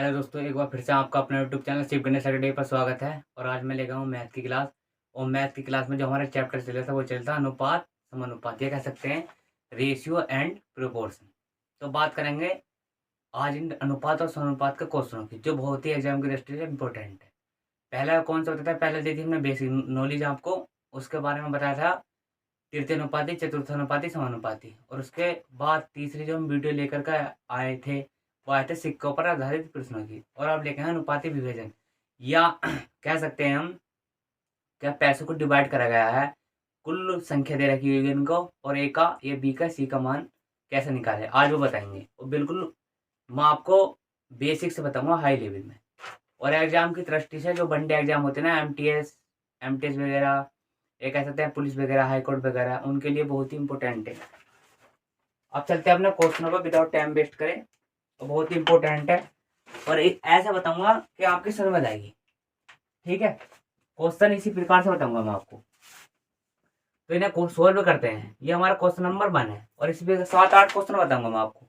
Hello दोस्तों, एक बार फिर से आपका अपना YouTube channel Shiv Ganesh academy पर स्वागत है। और आज मैं लेकर आऊँ मैथ की क्लास। और मैथ की क्लास में जो हमारा चैप्टर चल रहा था वो चलता अनुपात समानुपात, ये कह सकते हैं रेशियो एंड प्रोपोर्शन। तो बात करेंगे आज इन अनुपात और समानुपात के क्वेश्चनों की, जो बहुत ही एग्जाम की दृष्टि से इंपॉर्टेंट है। पहला कौन सा होता था, पहले दी थी हमने बेसिक नॉलेज आपको, उसके बारे में बताया था तृतीय अनुपाति, चतुर्थ अनुपाति, समानुपाति। और उसके बाद तीसरी जो हम वीडियो लेकर के आए थे वो आए थे सिक्कों पर आधारित प्रश्नों की। और अब लेके हैं अनुपाति विभाजन, या कह सकते हैं हम क्या पैसों को डिवाइड करा गया है, कुल संख्या दे रखी हुई है इनको, और ए का, ये बी का, सी का मान कैसे निकाले आज वो बताएंगे। और बिल्कुल मैं आपको बेसिक से बताऊंगा हाई लेवल में। और एग्जाम की दृष्टि से जो वनडे एग्जाम होते हैं ना, एमटीएस वगैरह, ये कह सकते हैं पुलिस वगैरह, हाई कोर्ट वगैरह, उनके लिए बहुत ही इंपॉर्टेंट है। अब चलते हैं अपने क्वेश्चनों पर विदाउट टाइम वेस्ट करें, तो बहुत ही इंपॉर्टेंट है। और एक ऐसा बताऊंगा कि आपकी समझ में आएगी। ठीक है, क्वेश्चन इसी प्रकार से बताऊंगा मैं आपको। तो इन्हें सोल्व करते हैं। ये हमारा क्वेश्चन नंबर 1 है, और इसी पे 7-8 क्वेश्चन बताऊंगा मैं आपको।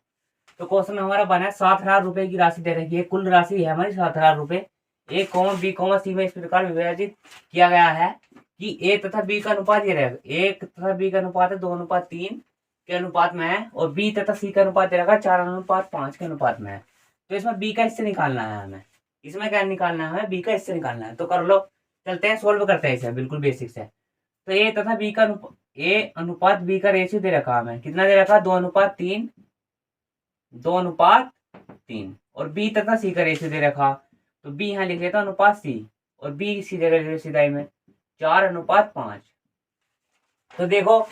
तो क्वेश्चन हमारा 1 है, 7,000 रुपए की राशि दे रखी है, कुल राशि है हमारी 7,000 रुपए। ए कॉमा बी कॉमा सी में इस प्रकार विभाजित किया गया है कि ए तथा बी का अनुपात ये रहेगा, ए तथा बी का अनुपात है 2:3 के अनुपात में है, और बी तथा सी का अनुपात दे रखा है 4:5 के अनुपात में है। तो इसमें बी का हिस्सा निकालना है हमें। इसमें क्या निकालना है हमें, बी का हिस्सा निकालना है। तो कर लो, चलते हैं सोल्व करते हैं इसे बिल्कुल बेसिक से। तो ए तथा बी का ए अनुपात बी का रेशियो दे रखा हमें, कितना दे रखा है, 2:3, 2:3। और बी तथा सी का रेशियो दे रखा, तो बी यहाँ लिख लेता अनुपात सी, और बी सी जगह सीधाई में 4:5। तो देखो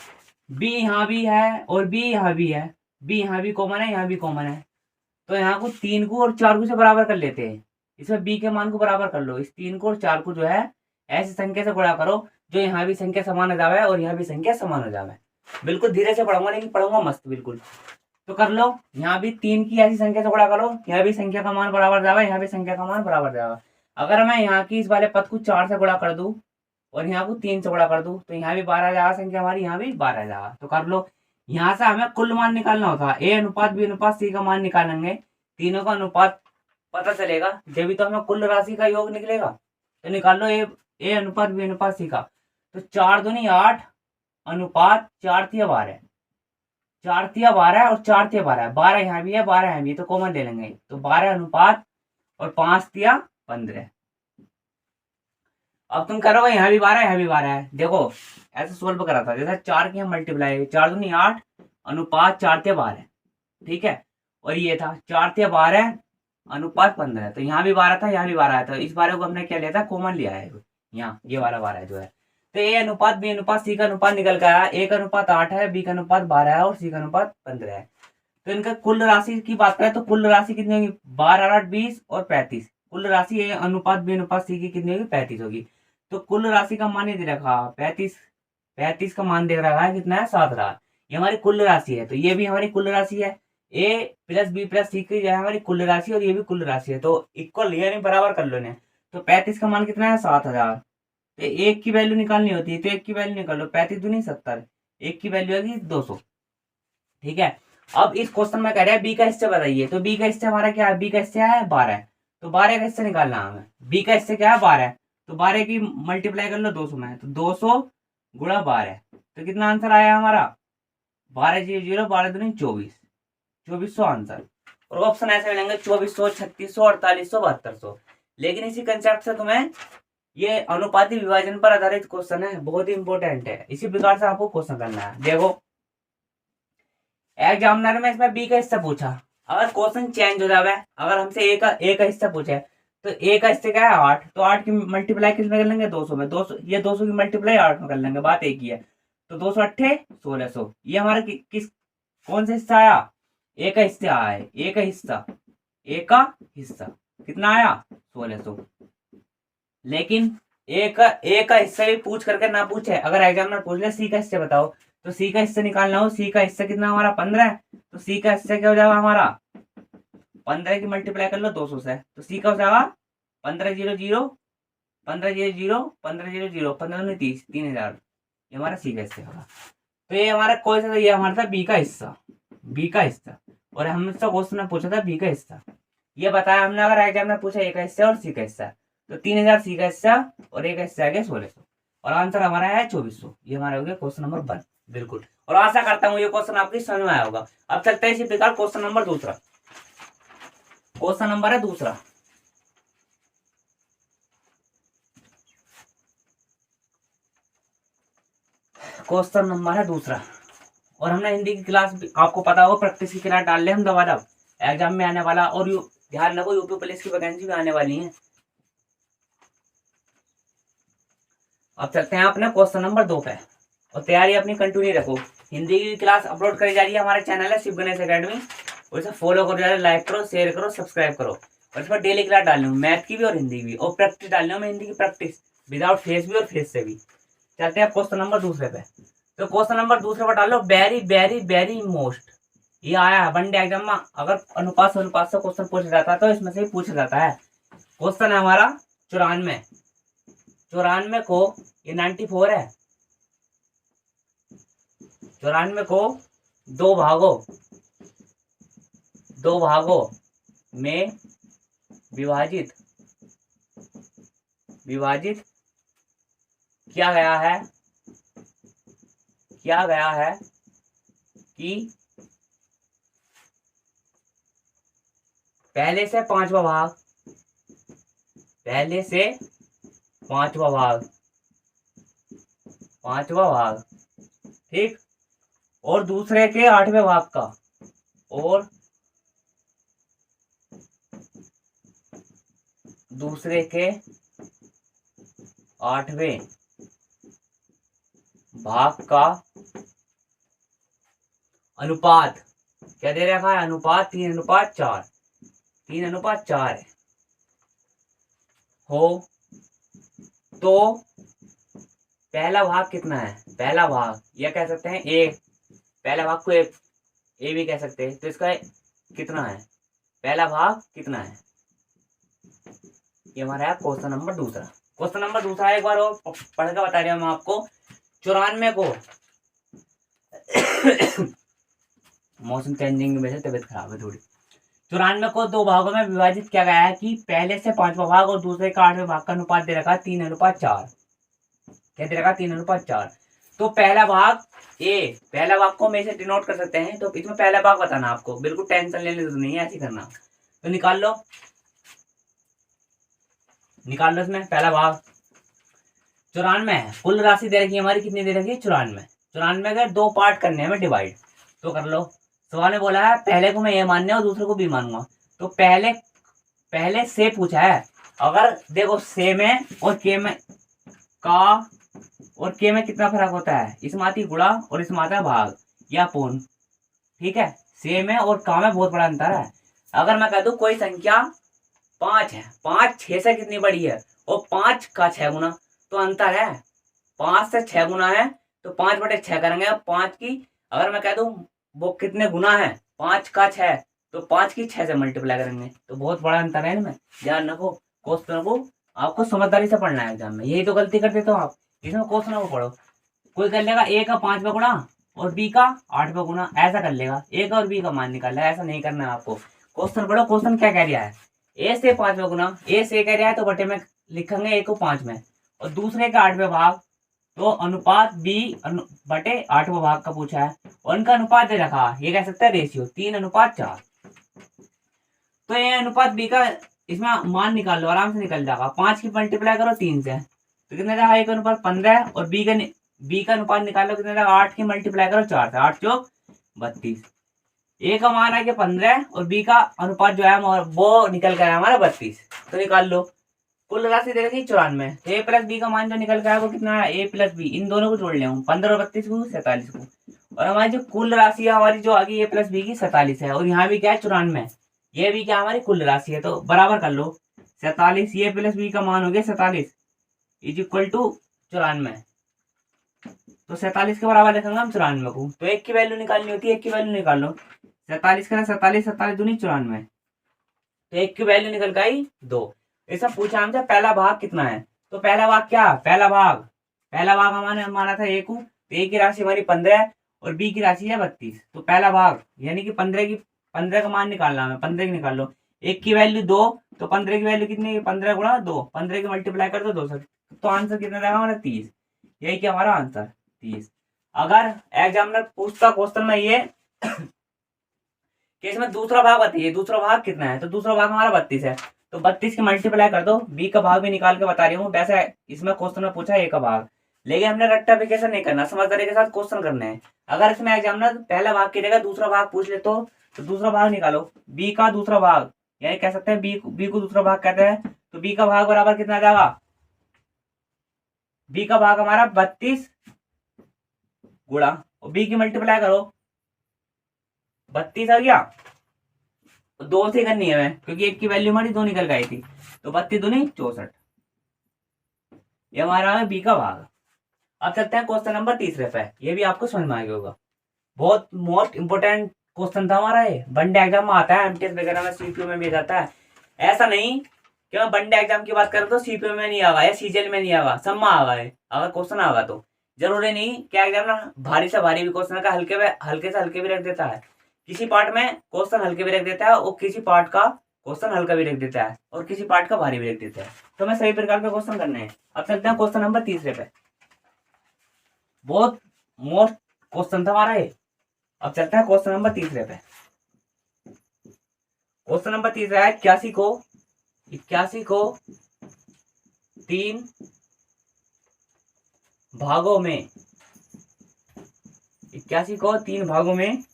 बी यहाँ भी है और बी यहाँ भी है, बी यहाँ भी कॉमन है, यहाँ भी कॉमन है। तो यहाँ को 3 को और 4 को से बराबर कर लेते हैं। इसमें बी के मान को बराबर कर लो, इस 3 को और 4 को जो है ऐसी संख्या से गुणा करो जो यहाँ भी संख्या समान हो जावे और यहाँ भी संख्या समान हो जावे। बिल्कुल धीरे से पढ़ूंगा, लेकिन पढ़ूंगा मस्त बिल्कुल। तो कर लो, यहाँ भी 3 की ऐसी संख्या से गुणा करो, यहाँ भी संख्या का मान बराबर जावे, यहाँ भी संख्या का मान बराबर जावे। अगर मैं यहाँ की इस वाले पद को 4 से गुणा कर दूं और यहाँ को 3 से गुणा कर दूं, तो यहाँ भी 12 जाएगा संख्या हमारी, यहाँ भी 12 जाएगा। तो कर लो, यहाँ से हमें कुल मान निकालना होता है, ए अनुपात बी अनुपात सी का मान निकालेंगे। तीनों का अनुपात पता चलेगा जब भी तो हमें कुल राशि का योग निकलेगा। तो निकाल लो ए अनुपात बी अनुपात सी का। तो 4 दूनी 8 अनुपात 4 तिया 12, 4 तिया 12 और 4 तिया 12, 12 यहाँ भी है, 12 यहाँ भी है, तो कॉमन ले लेंगे। तो 12 अनुपात और 5 तिया 15। अब तुम करोगे यहाँ भी 12, यहाँ भी 12 है। देखो ऐसे सोल्व करा था, जैसा 4 की हम मल्टीप्लाई, 4 दूनी 8 अनुपात 4 तिया 12, ठीक है। और ये था 4 तिया 12 अनुपात 15। तो यहाँ भी 12 था, यहाँ भी 12 है, तो इस 12 को हमने क्या लिया था, कॉमन लिया है। यहाँ ये वाला 12 जो है। तो ए अनुपात बी अनुपात सी का अनुपात निकल के आया, ए का अनुपात 8 है, बी का अनुपात 12 है और सी का अनुपात 15 है। तो इनका कुल राशि की बात करें तो कुल राशि कितनी होगी, 12, 8, 20 और 35। कुल राशि ए अनुपात बी अनुपात सी की कितनी होगी, 35 होगी। तो कुल राशि का मान ये दे रखा 35, 35 का मान दे रखा है कितना है, 7,000। ये हमारी कुल राशि है, तो ये भी हमारी कुल राशि है। ए प्लस बी प्लस सी की जो है हमारी कुल राशि, और ये भी कुल राशि है, तो इक्वल यानी बराबर कर लो इन्हें। तो 35 का मान कितना है, 7,000। तो एक की वैल्यू निकालनी होती है, तो एक की वैल्यू निकाल लो, 35 दूनी 70, एक की वैल्यू आएगी 200। ठीक है। अब इस क्वेश्चन में कह रहा है बी का हिस्सा बताइए, तो बी का हिस्सा हमारा क्या है, बी का हिस्सा है 12। तो 12 का हिस्सा निकालना है हमें, बी का हिस्सा क्या है 12, तो 12 की मल्टीप्लाई कर लो 200 में, तो 200 गुणा 12, तो कितना आंसर आया हमारा, 12 0 0, 12 दूनी 24, 2400 आंसर। और ऑप्शन ऐसे मिलेंगे 2400, 3600, 4800, 7200। लेकिन इसी कंसेप्ट से तुम्हें ये अनुपाती विभाजन पर आधारित क्वेश्चन है, बहुत ही इंपॉर्टेंट है। इसी प्रकार से आपको क्वेश्चन करना है। देखो एग्जामिनर में इसमें बी का हिस्सा पूछा, अगर क्वेश्चन चेंज हो जावे, अगर हमसे ए का हिस्सा पूछे, तो ए का हिस्सा क्या है 8, तो 8 की मल्टीप्लाई किस में कर लेंगे, 200 में। 200 ये 200 की मल्टीप्लाई 8 में कर लेंगे, बात एक ही है। तो 200 अट्ठे 1600, ये हमारा किस कौन सा हिस्सा आया, ए का हिस्सा आया है, ए का हिस्सा, ए का हिस्सा कितना आया 1600। लेकिन ए का हिस्सा भी पूछ करके ना पूछे, अगर एग्जामिनर पूछ ले सी का हिस्सा बताओ, तो सी का हिस्सा निकालना हो, सी का हिस्सा कितना हमारा 15 है, तो सी का हिस्सा क्या हो जाएगा हमारा, 15 की मल्टीप्लाई कर लो 200 से, तो सी का हो जाएगा 15 0 0, 15 0 0, 15 0 0, 15 30, 3000। ये हमारा सी का हिस्सा होगा। तो ये हमारा कौन सा, ये हमारा था बी का हिस्सा, बी का हिस्सा। और हमसे क्वेश्चन में पूछा था बी का हिस्सा, ये बताया हमने, अगर एग्जाम में पूछा ए का हिस्सा और सी का हिस्सा, तो 3000 सी का हिस्सा और ए का हिस्सा आ गया 1600, और आंसर हमारा है 2400। ये हमारा हो गया क्वेश्चन नंबर 1। बिल्कुल, और आशा करता हूँ ये क्वेश्चन आपकी समझ में आया होगा। अब चलते हैं इसी प्रकार क्वेश्चन नंबर दूसरा। क्वेश्चन नंबर है दूसरा, क्वेश्चन नंबर है दूसरा। और हमने हिंदी की क्लास आपको पता होगा, प्रैक्टिस की क्लास डाल ले हम दबा एग्जाम में आने वाला, और ध्यान रखो यूपी पुलिस की वैकेंसी भी आने वाली है। अब चलते हैं अपने क्वेश्चन नंबर 2 पे, और तैयारी अपनी कंटिन्यू रखो। हिंदी की क्लास अपलोड करी जा रही है, हमारे चैनल है शिव गणेश अकेडमी, और इसे फॉलो करो, लाइक करो, शेयर करो, सब्सक्राइब करो। और इस पर डेली क्लास डालनी हूँ, मैथ की भी और हिंदी की, और प्रैक्टिस डालनी हूँ मैं हिंदी की प्रैक्टिस, विदाउट फेस भी और फेस से भी। चलते हैं क्वेश्चन नंबर दूसरे पे। तो क्वेश्चन नंबर दूसरे पर डालो वेरी वेरी वेरी मोस्ट। ये आया है वनडे एग्जाम में, अगर अनुपात से क्वेश्चन पूछा जाता है तो इसमें से ही पूछा जाता है। क्वेश्चन है हमारा 94। 94 को, ये 94 है, 94 को दो भागों में विभाजित किया गया है कि पहले से पांचवा भाग, ठीक, और दूसरे के 8वें भाग का, और दूसरे के 8वें भाग का अनुपात क्या दे रखा है? अनुपात 3:4, 3:4 है हो, तो पहला भाग कितना है? पहला भाग या कह सकते हैं ए, पहला भाग को ए भी कह सकते हैं, तो इसका कितना है? पहला भाग कितना है? ये हमारा है क्वेश्चन नंबर दूसरा। क्वेश्चन नंबर दूसरा एक बार और पढ़ के बता रहे हम आपको। 94 को मौसम चेंजिंग की वजह से तबियत खराब है थोड़ी। 94 को दो भागों में विभाजित किया गया है कि पहले से पांचवा भाग और दूसरे का 8वें भाग का अनुपात दे रखा है 3:4। क्या दे रखा? 3:4। तो पहला भाग ए, पहला भाग को हम ऐसे डिनोट कर सकते हैं, तो इसमें पहला भाग बताना आपको, बिल्कुल टेंशन लेने की जरूरत नहीं है, ऐसे करना। तो निकाल लो इसमें पहला भाग 94 है। कुल राशि दे रखी है हमारी, कितनी दे रखी है? 94। 94 के दो पार्ट करने हैं डिवाइड, तो कर लो। सवाल में बोला है पहले को मैं ये मानने और दूसरे को भी मानूंगा, तो पहले से पूछा है। अगर देखो से में और के में कितना फर्क होता है? इसमें आती गुणा और इसमें आता है भाग या पूर्ण, ठीक है। से में और का में बहुत बड़ा अंतर है। अगर मैं कह दूं कोई संख्या 5 है, 5 6 से कितनी बड़ी है, और 5 का 6 गुना, तो अंतर है। 5 से 6 गुना है, तो 5/6 करेंगे। 5 की अगर मैं कह दूं वो कितने गुना है, 5 का 6, तो 5 की 6 से मल्टीप्लाई करेंगे, तो बहुत बड़ा अंतर है इनमें। ध्यान रखो, क्वेश्चन को आपको समझदारी से पढ़ना है एग्जाम में, यही तो गलती कर देते हो आप। इसमें क्वेश्चन को पढ़ो, कोई कर लेगा ए का 5वां गुना और बी का 8वां गुना, ऐसा कर लेगा, ए का और बी का मान निकाल लेगा। ऐसा नहीं करना है आपको। क्वेश्चन पढ़ो, क्वेश्चन क्या कह रहा है? ए से 5वां गुना, ए से कह रहा है तो बटे में लिखेंगे ए को 5 में, और दूसरे का 8वें भाग, तो अनुपात बी बटे 8वां भाग का पूछा है, और उनका अनुपात दे रखा है, ये कह सकते हैं रेशियो 3:4। तो ये अनुपात बी का, इसमें मान निकाल लो, आराम से निकल जाएगा। 5 की मल्टीप्लाई करो 3 से, तो कितना जाएगा? एक अनुपात 15, और बी का अनुपात निकालो कितना जाएगा? 8 की मल्टीप्लाई करो 4 से, 8 चौक 32। ए का मान है कि 15, और बी का अनुपात जो है वो निकल कर आया हमारा 32, तो निकाल लो। कुल राशि दे रखी 94, ए प्लस बी का मान जो निकल कर आया वो कितना है? ए प्लस बी, इन दोनों को जोड़ ले, 15 और 32 को 47 को, और हमारी जो कुल राशि है हमारी जो आ गई ए प्लस बी की 47 है, और यहाँ भी क्या है? 94। ये भी क्या हमारी कुल राशि है, तो बराबर कर लो। 47 ए प्लस बी का मान हो गया 47 इज इक्वल टू 94, तो 47 के बराबर लिखेंगे हम 94 को। तो एक की वैल्यू निकालनी होती है, एक की वैल्यू निकाल लो। 47 का 47, 47 दूनी 94, तो एक की वैल्यू निकल गई 2। ऐसा पूछा हमसे पहला भाग कितना है, तो पहला भाग क्या? पहला भाग हमारे माना था ए को, तो ए की राशि हमारी 15 और बी की राशि है 32, तो पहला भाग यानी कि 15 का मान निकालना है, 15 की निकाल लो। एक की वैल्यू 2, तो 15 की वैल्यू कितनी है? 15 गुणा 2, 15 की मल्टीप्लाई कर दो 2 से, तो आंसर कितना रहेगा हमारा? 30। यही क्या हमारा आंसर? 30। अगर एग्जामिनर पूछता क्वेश्चन में ये कि इसमें दूसरा भाग बताइए, दूसरा भाग कितना है, तो दूसरा भाग हमारा 32 है, तो 32 की मल्टीप्लाई कर दो, बी का भाग भी निकाल के बता रही हूँ। वैसे इसमें क्वेश्चन में पूछा ए का भाग, लेकिन हमने रट्टाफिकेशन नहीं करना, समझदारी के साथ क्वेश्चन करने हैं। अगर इसमें एग्जामिनर पहला भाग की जगह दूसरा भाग पूछ ले तो दूसरा भाग निकालो, बी का दूसरा भाग, यानी कह सकते हैं बी को दूसरा भाग कहते हैं, तो बी का भाग बराबर कितना आ जाएगा? बी का भाग हमारा 32 गुणा, और बी की मल्टीप्लाई करो, 32 आ गया, दो से करनी है मैं, क्योंकि एक की वैल्यू हमारी 2 निकल गई थी, तो 32 दूनी 64, ये हमारा है बी का भाग। अब चलते हैं क्वेश्चन नंबर 3 पे, ये भी आपको समझ में आ गया होगा, बहुत मोस्ट इंपोर्टेंट क्वेश्चन था हमारा ये, वनडे एग्जाम में आता है, एमटीएस वगैरह में, सीपीयू में भी जाता है। ऐसा नहीं कि मैं वनडे एग्जाम की बात करूँ तो सीपीयू में नहीं आगा या सीजीएल में नहीं आगा, सब में आगा है। अगर क्वेश्चन आगा तो जरूरी नहीं क्या एग्जाम ना भारी से भारी भी क्वेश्चन का हल्के से हल्के भी रख देता है, किसी पार्ट में क्वेश्चन हल्के भी रख देता है, और किसी पार्ट का क्वेश्चन हल्का भी रख देता है, और किसी पार्ट का भारी भी रख देता है, तो हमें सही प्रकार के क्वेश्चन करने हैं। अब चलते हैं क्वेश्चन नंबर 3 पे, बहुत मोस्ट क्वेश्चन था हमारा ये। अब चलते हैं क्वेश्चन नंबर 3 पे। क्वेश्चन नंबर 3 है, 81 को 3 भागों में, 81 को 3 भागों में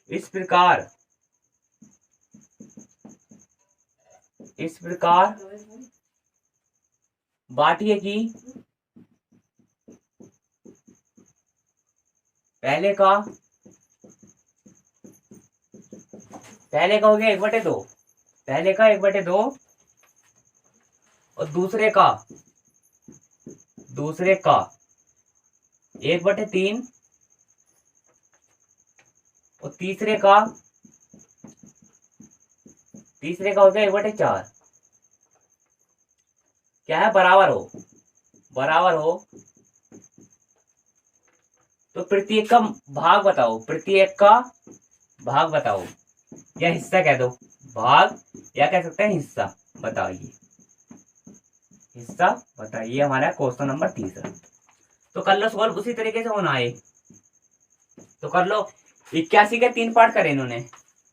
इस प्रकार बांटिए कि पहले का हो गया 1/2, पहले का 1/2, और दूसरे का 1/3, और तीसरे का हो गया 1/4। क्या है? बराबर हो तो प्रत्येक का भाग बताओ, या हिस्सा कह दो, भाग या कह सकते हैं हिस्सा बताइए, हमारा क्वेश्चन नंबर 3। तो कर लो सॉल्व, उसी तरीके से होना है, तो कर लो। 81 के 3 पार्ट करे इन्होंने,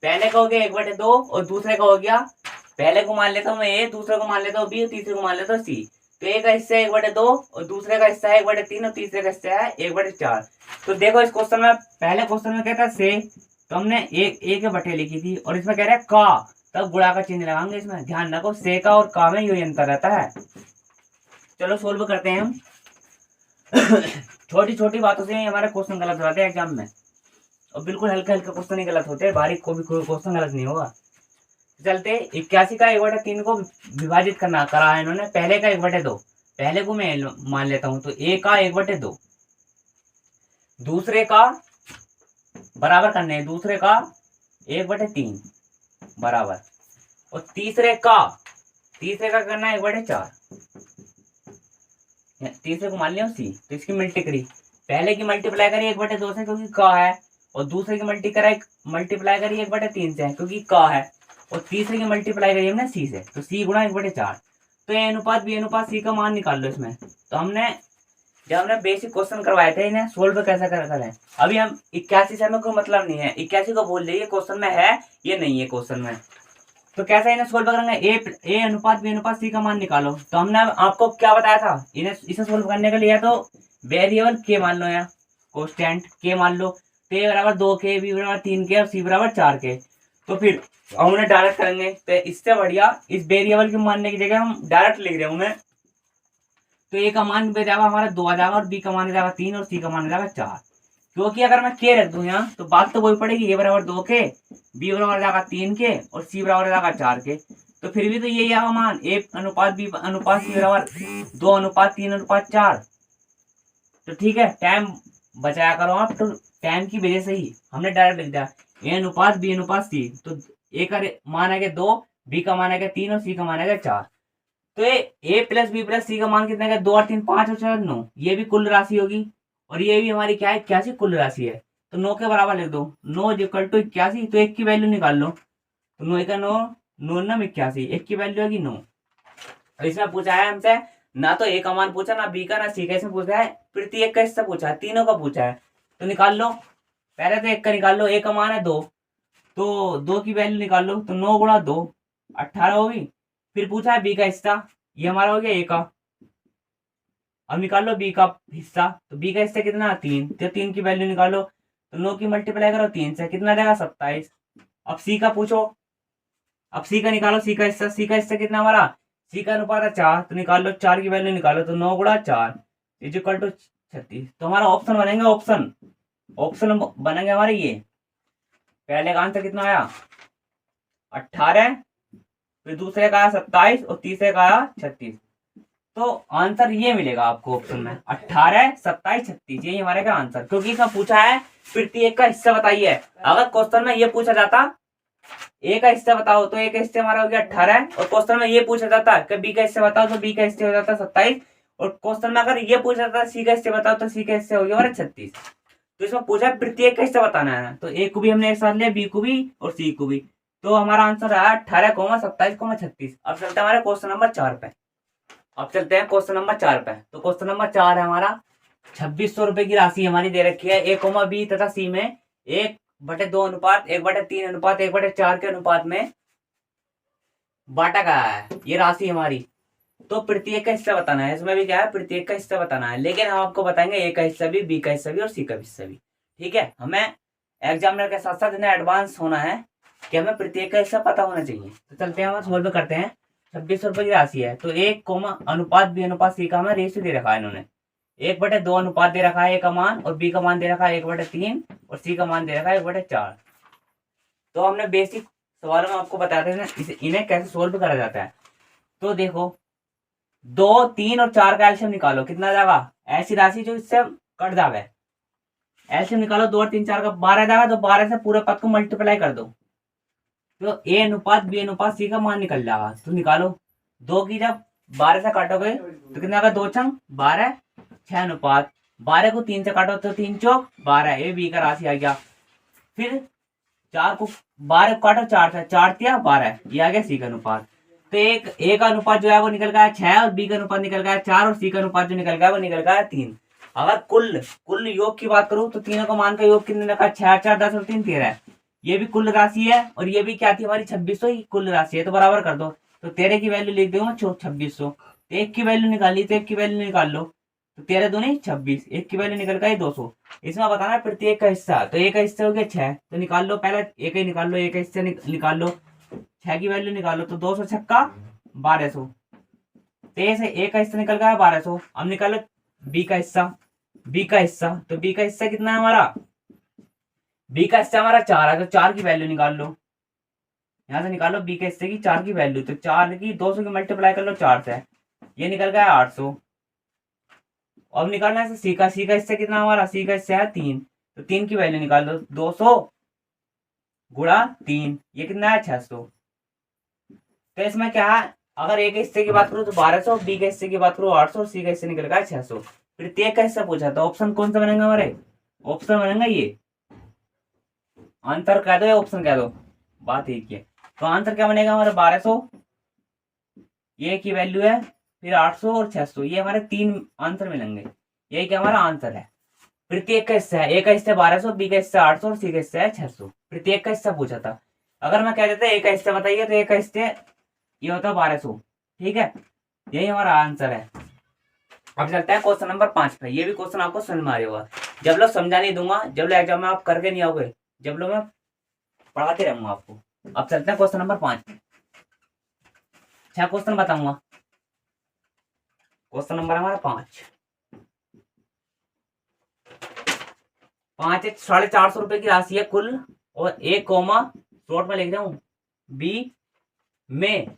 पहले का हो गया 1/2, और दूसरे का हो गया, पहले को मान लेता हूँ मैं ए, दूसरे को मान लेता हूँ बी, और तीसरे को मान लेता हूँ सी। तो ए का हिस्सा है 1/2, और दूसरे का हिस्सा है 1/3, और तीसरे का हिस्सा है 1/4। तो देखो इस क्वेश्चन में, पहले क्वेश्चन में कहता है से, तो हमने ए के बटे लिखी थी, और इसमें कह रहा है का, तब गुणा का चिन्ह लगाएंगे। इसमें ध्यान रखो, से का और का में यही अंतर रहता है। चलो सोल्व करते हैं हम। छोटी छोटी बातों से हमारे क्वेश्चन गलत हो जाते हैं एग्जाम में, और बिल्कुल हल्के हल्के क्वेश्चन ही गलत होते हैं, बारीक को भी कोई क्वेश्चन गलत नहीं होगा। चलते 81 का 1/3 को विभाजित करा है इन्होंने, पहले का 1/2, पहले को मैं मान लेता हूं, तो ए का 1/2, दूसरे का बराबर करने हैं, दूसरे का 1/3 बराबर, और तीसरे का करना है 1/4, तीसरे को मान लिया सी, तो इसकी मल्टी करी, पहले की मल्टीप्लाई करी 1/2 से क्योंकि का है, और दूसरे की मल्टीप्लाई करी 1/3 से क्योंकि का है, और तीसरे की मल्टीप्लाई करी हमने सी से, तो सी गुणा 1/4। तो ए अनुपात बी अनुपात सी का मान निकाल लो इसमें। तो जब हमने बेसिक क्वेश्चन करवाए थे, इन्हें सोल्व कैसे करें। अभी हम 81 से हमें कोई मतलब नहीं है, 81 को बोल जाइए क्वेश्चन में है, ये नहीं है क्वेश्चन में। तो कैसे इन्हें सोल्व करेंगे, ए अनुपात बी अनुपात सी का मान निकालो। तो हमने आपको क्या बताया था, इसे सोल्व करने के लिए तो वेरिएबल के मान लो, या कांस्टेंट के मान लो, तो ए बराबर 2 के, बी बराबर 3 के, और सी बराबर 4 के। तो फिर हम उन्हें डायरेक्ट करेंगे, तो इससे बढ़िया इस वेरिएबल के मानने की जगह हम डायरेक्ट लिख रहे हैं। तो ए का मान बन जाएगा हमारा 2 आ जाएगा, और बी का मान जाएगा 3, और सी का मान जाएगा 4। क्योंकि अगर मैं के रख दूं यहाँ, तो बात तो वही पड़ेगी, ए बराबर 2 के, बी बराबर जाएगा 3 के, और सी बराबर जाएगा 4 के। तो फिर भी तो यही आएगा मान, ए अनुपात बी अनुपात सी बराबर 2:3:4। तो ठीक है, टाइम बचाया करो आप, तो टाइम की वजह से ही हमने डायरेक्ट लिख दिया ए अनुपात बी अनुपात सी। तो ए का मान है 2, बी का मान है 3, और सी का मान है 4। तो ए प्लस बी प्लस सी का मान कितना है? 2 और 3 5 और 4 9, ये भी कुल राशि होगी, और ये भी हमारी क्या है? 81 कुल राशि है। तो 9 के बराबर लिख दो, 9 = 81। तो एक की वैल्यू निकाल लो, तो 9 का 9, 9 9 81, एक की वैल्यू होगी 9। इसमें पूछा है हमसे ना तो ए का मान पूछा, ना बी का, ना सी का, इसमें पूछा है प्रत्येक का हिस्सा पूछा है, तीनों का पूछा है। तो निकाल लो, पहले तो एक का निकाल लो, ए का मान है 2, तो 2 की वैल्यू निकाल लो, तो 9 गुणा 2 18 होगी। फिर पूछा है बी का हिस्सा, ये हमारा हो गया ए का। अब निकाल लो बी का हिस्सा, तो बी का हिस्सा कितना है 3, तो 3 की वैल्यू निकालो, तो 9 की मल्टीप्लाई करो 3 से, कितना देगा 27। अब सी का पूछो, अब सी का निकालो, सी का हिस्सा, सी का हिस्सा कितना हमारा, सी का अनुपात है 4, तो निकाल लो 4 की वैल्यू निकालो, तो 9 गुणा 4 इज इक्वल टू 36। तो हमारा ऑप्शन बनेंगे, ऑप्शन ऑप्शन बनेंगे हमारे ये। पहले का आंसर कितना आया 18, फिर दूसरे का आया 27 और तीसरे का आया 36। तो आंसर ये मिलेगा आपको ऑप्शन में 18 27 36, यही हमारे का आंसर। क्योंकि इसमें पूछा है प्रत्येक का हिस्सा बताइए। अगर क्वेश्चन में ये पूछा जाता ए का हिस्सा बताओ, तो ए का हिस्सा हमारा हो गया 18, और क्वेश्चन में ये पूछा जाता कि बी का हिस्सा बताओ, तो बी का हिस्सा हो जाता 27, और क्वेश्चन में अगर ये पूछा जाता सी का हिस्सा बताओ, तो सी का हिस्सा हो गया हमारा 36। तो इसमें पूछा है प्रत्येक का हिस्सा बताना है, तो ए को भी हमने एक साथ लिया, बी को भी और सी को भी। तो हमारा आंसर आया 18, 27, 36। अब चलते हैं हमारे क्वेश्चन नंबर 4 पे। अब चलते हैं क्वेश्चन नंबर 4 पे। तो क्वेश्चन नंबर 4 है हमारा 2600 रुपए की राशि हमारी दे रखी है ए कोमा बी तथा सी में 1/2 अनुपात 1/3 अनुपात 1/4 के अनुपात में बांटा गया है ये राशि हमारी। तो प्रत्येक का हिस्सा बताना है, इसमें भी क्या है प्रत्येक का हिस्सा बताना है, लेकिन हम आपको बताएंगे ए का हिस्सा भी, बी का हिस्सा भी और सी का हिस्सा भी। ठीक है, हमें एग्जामिनर के साथ साथ इन्हें एडवांस होना है कि हमें प्रत्येक का हिस्सा पता होना चाहिए। तो चलते हैं हम सोल्व करते हैं। 2600 रुपए की राशि है, तो 1 अनुपात बी अनुपात सी का हमें रेशियो दे रखा है इन्होंने। 1/2 अनुपात दे रखा है ए का मान, और बी का मान दे रखा है 1/3, और सी का मान दे रखा है 1/4। तो हमने बेसिक सवालों में आपको बताते हैं इन्हें कैसे सोल्व करा जाता है। तो देखो 2 3 और 4 का एलसीएम निकालो, कितना जाएगा, ऐसी राशि जो इससे कट जावे। एलसीएम निकालो, 2 और 3 4 का 12 जाएगा, तो 12 से पूरे पद को मल्टीप्लाई कर दो, तो ए अनुपात बी अनुपात सी का मान निकल जाएगा। तो निकालो, 2 की जब 12 से काटोगे तो कितना आएगा, 2 छंग 12, 6 अनुपात 12 को 3 से काटो तो 3 चौक 12, ए बी का राशि आ गया। फिर 4 को 12 को काटो 4 से, 4 तिया 12, ये आ गया सी का अनुपात। तो एक ए का अनुपात जो है वो निकल गया 6, और बी का अनुपात निकल गया 4, और सी का अनुपात जो निकल गया वो निकल गया 3। अगर कुल योग की बात करूं तो तीनों का मान का योग कितने रखा, 6 4 10 और 3 13। ये भी कुल राशि है, और ये भी क्या थी हमारी 2600 ही कुल राशि है, तो बराबर कर दो। तो 13 की वैल्यू लिख दूंगा 2600, एक की वैल्यू निकाली तो एक की वैल्यू निकाल लो, तो 13 दूनी 26, एक की वैल्यू निकल गई 200। इसमें बताना है प्रत्येक का हिस्सा, तो एक का हिस्सा हो गया 6, तो निकाल लो, पहले एक ही निकाल लो, एक का हिस्सा निकाल लो, 6 की वैल्यू निकालो, तो 200 छक्का 1200, तेईस से एक का हिस्सा निकल गया 1200। अब निकालो बी का हिस्सा, बी का हिस्सा, तो बी का हिस्सा कितना है हमारा, बी का हिस्सा हमारा 4 है, तो 4 की वैल्यू निकाल लो, यहां से निकालो बी के हिस्से की 4 की वैल्यू, तो 4 की 200 की मल्टीप्लाई कर लो 4 से, ये निकल गया 800। अब निकालना है सी का हिस्सा कितना हमारा, सी का हिस्सा है 3, तो 3 की वैल्यू निकाल दो, 200 गुणा 3, ये कितना है 600। तो इसमें क्या है, अगर एक हिस्से की बात करूं तो 1200, बी के हिस्से की बात करूं 800, और सी का हिस्सा निकल गया 600। प्रत्येक का हिस्सा पूछा, तो ऑप्शन कौन सा बनेगा हमारे, ऑप्शन बनेगा ये, आंसर कह दो या ऑप्शन कह दो, बात एक ही है। तो आंसर क्या बनेगा हमारा 1200, ये की वैल्यू है, फिर 800 और 600, ये हमारे 3 आंसर मिलेंगे, यही क्या हमारा आंसर है। प्रत्येक का हिस्सा है, ए का हिस्सा 1200, बी का हिस्सा 800 और सी का हिस्सा है 600। प्रत्येक का हिस्सा पूछा था, अगर मैं कह देता ए का हिस्सा बताइए तो ए का हिस्सा ये होता है 1200। ठीक है, यही हमारा आंसर है। अब चलते हैं क्वेश्चन नंबर 5 पे। ये भी क्वेश्चन आपको समझ में आ रहा होगा, जब लोग समझा नहीं दूंगा, जब लोग एग्जाम में आप करके नहीं आओगे, जब लोग मैं पढ़ाते रहूंगा आपको। अब चलते हैं क्वेश्चन नंबर 5, 6 क्वेश्चन बताऊंगा। क्वेश्चन नंबर हमारा 5 450 रुपए की राशि है कुल, और एक कोमा शॉर्ट में लिख रहा हूं बी में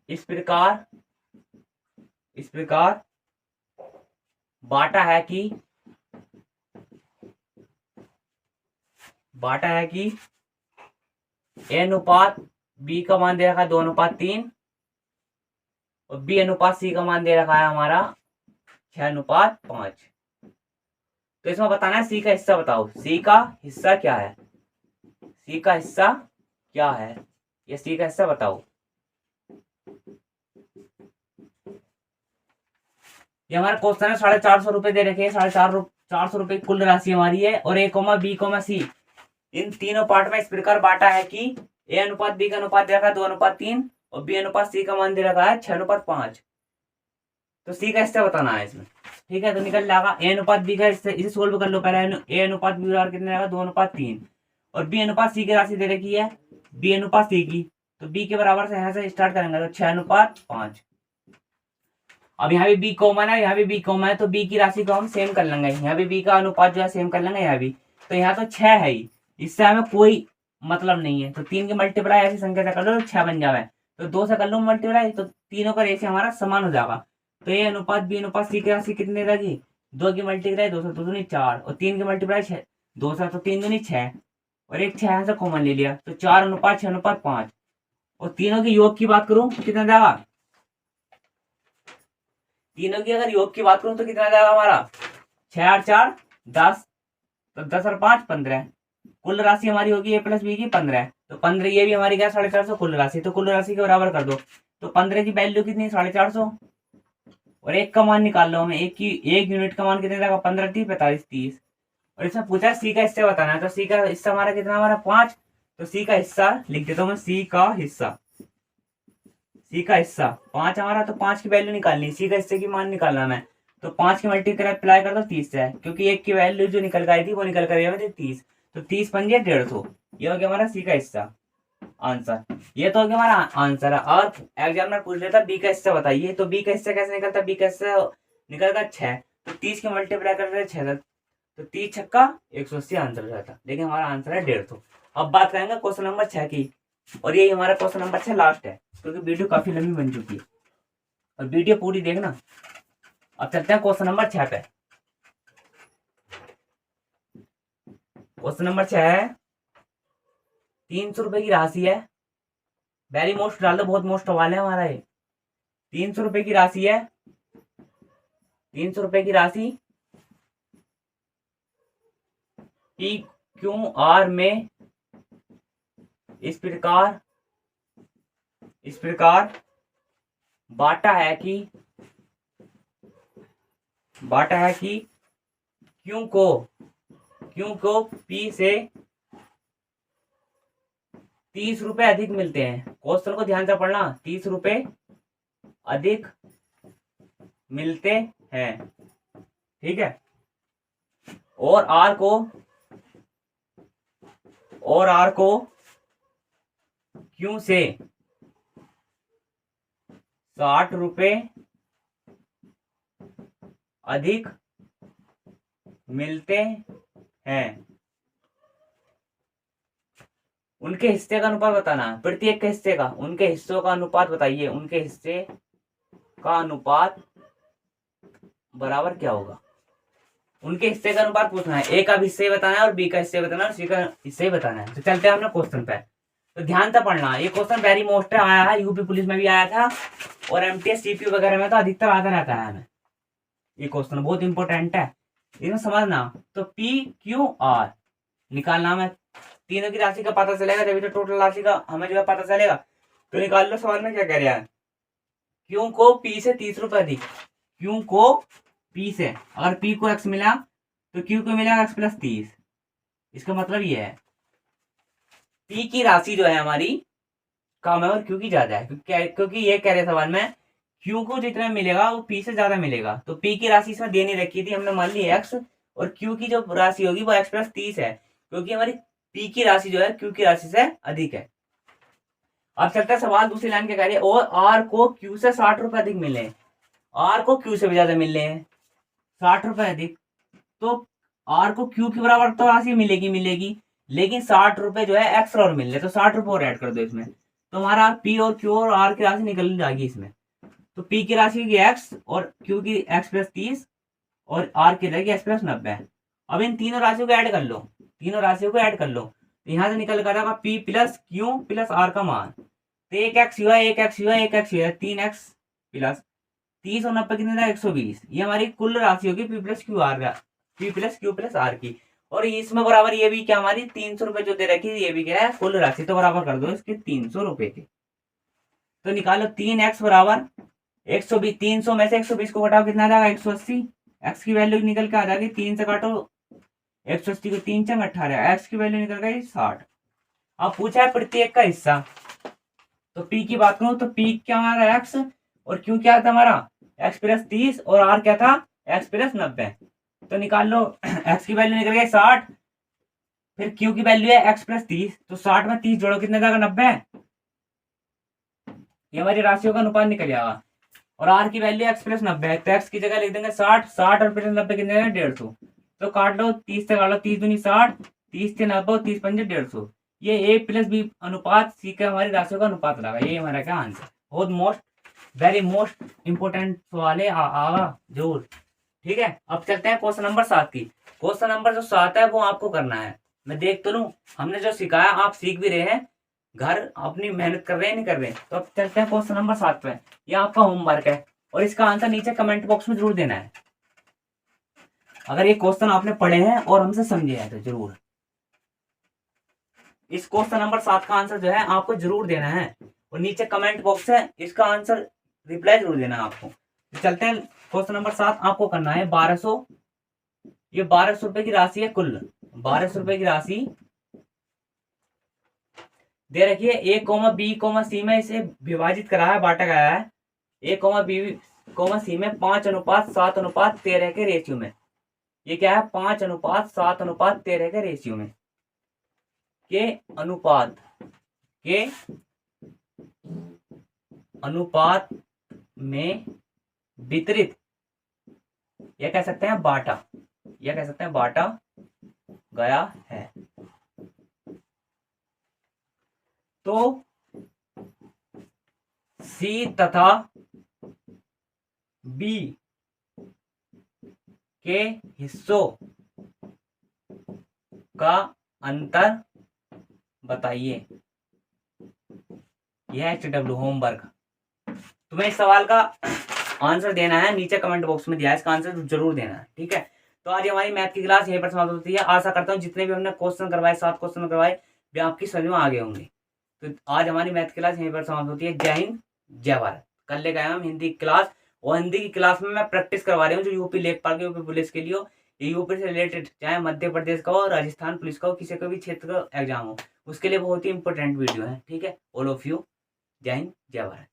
इस प्रकार बांटा है कि ए अनुपात बी का मान दे रखा है 2:3, और बी अनुपात सी का मान दे रखा है हमारा 6:5। तो इसमें बताना है सी का हिस्सा बताओ, सी का हिस्सा क्या है, सी का हिस्सा क्या है। ये सी का हिस्सा बताओ। ये हमारा क्वेश्चन है, 450 रुपए दे रखे हैं, 450 रुपए कुल राशि हमारी है, और ए कोमा बी कोमा सी इन तीनों पार्ट में इस प्रकार बांटा है कि ए अनुपात बी का अनुपात दे रखा है 2:3 और बी अनुपात सी का मान दे रखा है 6:5। तो सी का हिस्सा बताना है इसमें। ठीक है, तो निकल जाएगा ए अनुपात बी का, इसे सोल्व कर लो पहले। ए अनुपात बी बराबर कितने रहेगा 2:3, और बी अनुपात सी की राशि दे रखी है बी अनुपात सी की, तो बी के बराबर से यहाँ से स्टार्ट करेंगे तो 6:5। अब यहाँ भी बी कॉमन है, यहाँ भी बी कॉमन है, तो बी की राशि को हम सेम कर लेंगे, यहाँ भी बी का अनुपात जो है सेम कर लेंगे यहाँ भी। तो यहाँ तो 6 है ही, इससे हमें कोई मतलब नहीं है, तो 3 के मल्टीप्लाई ऐसी संख्या से कर लो 6 बन जावे, तो 2 से कर लो मल्टीप्लाई, तो तीनों का रेशियो हमारा समान हो जाएगा। तो ये अनुपात बी अनुपात सी की राशि कितनी रहेगी, 2 की मल्टीप्लाई 2 से 2 दूनी 4, और 3 की मल्टीप्लाई 6 2 से, तो 3 दूनी 6, और एक 6 से कॉमन ले लिया, तो 4:6:5। और तीनों के योग की बात करूं कितना जाएगा, तीनों की अगर योग की बात करूं तो कितना जाएगा हमारा 6 और 4 10, तो 10 और 5 15, कुल राशि हमारी होगी ए प्लस बी की 15, तो 15 ये भी हमारी क्या 450 कुल राशि, तो कुल राशि के बराबर कर दो। तो 15 की वैल्यू कितनी 450, और एक का मान निकाल लो हमें, एक यूनिट का मान कितने रहेगा 15 30 45 30, और इसमें पूछा सी का हिस्सा बताना है, तो सी का हिस्सा हमारा कितना हमारा 5, तो सी का हिस्सा लिख देता हूँ मैं, सी का हिस्सा 5 हमारा, तो 5 की वैल्यू निकालनी, सी का हिस्से की मान निकालना मैं, तो 5 की मल्टीप्लाई कर दो 30 से, क्योंकि एक की वैल्यू जो निकल गई थी वो निकल कर 30, तो 30 पंजे 150, ये हो गया हमारा सी का हिस्सा आंसर। ये तो हो गया हमारा आंसर है। और एग्जामिनर पूछ लेता बी का हिस्सा बताइए, तो बी का हिस्सा कैसे निकलता, बी का हिस्सा निकलता 6, तो 30 की मल्टीप्लाई करते 6, तो 30 छक्का 180 आंसर हो जाता, लेकिन हमारा आंसर है 150। अब बात करेंगे क्वेश्चन नंबर 6 की, और ये हमारा क्वेश्चन नंबर 6 लास्ट है, क्योंकि वीडियो काफी लंबी बन चुकी है, और वीडियो पूरी देखना। अब चलते हैं क्वेश्चन नंबर 6 पे। क्वेश्चन नंबर 6 है, 300 रुपए की राशि है, वेरी मोस्ट डाल दो, बहुत मोस्ट सवाल है हमारा ये। 300 रुपए की राशि है, 300 रुपए की राशि पी क्यू आर में इस प्रकार बांटा है कि क्यू को पी से 30 रुपए अधिक मिलते हैं। क्वेश्चन को ध्यान से पढ़ना, 30 रुपए अधिक मिलते हैं, ठीक है, और आर को क्यू से 60 रुपए अधिक मिलते हैं। उनके हिस्से का अनुपात बताना, प्रत्येक के हिस्से का, उनके हिस्सों का अनुपात बताइए, उनके हिस्से का अनुपात बराबर क्या होगा, उनके हिस्से का अनुपात पूछना है, ए का भी हिस्से बताना है और बी का हिस्से बताना है और सी का हिस्से बताना है। तो चलते हैं हमने क्वेश्चन पे, तो ध्यान से पढ़ना, ये क्वेश्चन वेरी मोस्ट आया है, यूपी पुलिस में भी आया था और एमटीएस सीपीयू वगैरह में तो अधिकतर आता रहता है हमें, ये क्वेश्चन बहुत इंपॉर्टेंट है, इसमें समझना। तो पी क्यू आर निकालना हमें, तीनों की राशि का पता चलेगा तभी तो टोटल राशि का हमें जो है पता चलेगा। तो निकाल लो, सवाल में क्या कह रहा है, क्यू को पी से 30 रुपए अधिक, क्यू को पी से, अगर पी को एक्स मिला तो क्यू को मिलेगा एक्स प्लस 30, इसका मतलब ये है पी की राशि जो है हमारी कम है और क्यू की ज्यादा है, क्योंकि ये कह रहे सवाल में क्यू को जितना मिलेगा वो पी से ज्यादा मिलेगा, तो पी की राशि इसमें देनी रखी थी हमने, मान ली एक्स, और क्यू की जो राशि होगी वो एक्स प्लस 30 है, क्योंकि हमारी पी की राशि जो है क्यू की राशि से अधिक है। अब चलता है सवाल दूसरी लाइन के कह रही है, और आर को क्यू से 60 रुपए अधिक मिले, आर को क्यू से भी ज्यादा मिल रहे हैं 60 रुपए अधिक, तो आर को क्यू के बराबर तो राशि मिलेगी, लेकिन 60 रुपए जो है एक्स्ट्रा और मिल रहे, तो 60 रुपए और ऐड कर दो इसमें, तो हमारा पी और क्यू और आर की राशि निकल जाएगी इसमें। तो पी की राशि की एक्स और क्यू की एक्स प्लस 30 और आर की रहेगी एक्स प्लस 90। अब इन तीनों राशियों को ऐड कर लो, तीनों राशियों को ऐड कर लो, तो यहाँ से निकल कर आएगा P plus Q plus R का मान, तो एक एक्स हुआ, एक एक्स हुआ, एक एक्स हुआ, 3x प्लस 30 और 90 कितने 120, ये हमारी कुल राशि होगी P plus Q plus R की, और इसमें बराबर ये भी क्या हमारी 300 रुपए जो दे रखी है, ये भी क्या है कुल राशि, तो बराबर कर दो इसके 300 रुपए के। तो निकालो 3x बराबर 120, 300 में से 120 को घटाओ कितना आ जाएगा 180। x की वैल्यू निकल के आ जाएगी, 3 से काटो 180 को 3 चंग 18, x की वैल्यू निकल गई 60। अब पूछा है प्रत्येक का हिस्सा, तो p की बात करूं तो p क्या हमारा x और q क्या था हमारा x प्लस 30 और r क्या था x प्लस 90। तो निकाल लो x की वैल्यू निकल गई 60, फिर q की वैल्यू है x प्लस 30, तो 60 में 30 जोड़ो कितना जाएगा 90। ये हमारी राशियों का अनुपात निकल जाएगा। और r की वैल्यू x प्लस 90, तो x की जगह लिख देंगे 60, 60 और प्लस 90 कितने 150। तो काट लो 30 से काट लो, 30 दूनी 60, 30 से 90, 30 पंजे 150। ये a प्लस बी अनुपात c का हमारी राशियों का अनुपात लगा। ये हमारा क्या आंसर, बहुत वेरी मोस्ट इंपोर्टेंट सवाल है, आगा जरूर। ठीक है, अब चलते हैं क्वेश्चन नंबर 7 की। क्वेश्चन नंबर जो 7 है वो आपको करना है, मैं देख तो लूं हमने जो सिखाया आप सीख भी रहे हैं, घर अपनी मेहनत कर रहे हैं नहीं कर रहे हैं। तो अब चलते हैं क्वेश्चन नंबर 7 पे। ये आपका होमवर्क है और इसका आंसर नीचे कमेंट बॉक्स में जरूर देना है, अगर ये क्वेश्चन आपने पढ़े हैं और हमसे समझे हैं तो जरूर। इस क्वेश्चन नंबर 7 का आंसर जो है आपको जरूर देना है और नीचे कमेंट बॉक्स है इसका आंसर रिप्लाई जरूर देना है आपको। तो चलते हैं क्वेश्चन नंबर 7, आपको करना है 1200, ये 1200 रुपए की राशि है, कुल 1200 रुपए की राशि दे रखी है। ए कोमा बी कोमा सी में इसे विभाजित करा है, बांटा गया है। ए कोमा बी कोमा सी में 5:7:13 के रेशियो में। ये क्या है 5:7:13 के रेशियो में के अनुपात में वितरित, यह कह सकते हैं बांटा, यह कह सकते हैं बांटा गया है। तो C तथा B के हिस्सों का अंतर बताइए। यह HW होमवर्क, तुम्हें इस सवाल का आंसर देना है, नीचे कमेंट बॉक्स में दिया है, इसका आंसर जरूर देना है। ठीक है, तो आज हमारी मैथ की क्लास यहीं पर समाप्त होती है। आशा करता हूँ जितने भी हमने क्वेश्चन करवाए, 7 क्वेश्चन करवाए, वे आपकी समझ में आ गए होंगे। तो आज हमारी मैथ क्लास यहीं पर समाप्त होती है। जय हिंद जय भारत। कल लेकर आए हम हिंदी क्लास, और हिंदी की क्लास में मैं प्रैक्टिस करवा रही हूँ जो यूपी लेखपाल के, यूपी पुलिस के लिए हो, ये यूपी से रिलेटेड, चाहे मध्य प्रदेश का हो, राजस्थान पुलिस का हो, किसी का भी क्षेत्र का एग्जाम हो, उसके लिए बहुत ही इंपॉर्टेंट वीडियो है। ठीक है, ऑल ऑफ यू, जय हिंद जय भारत।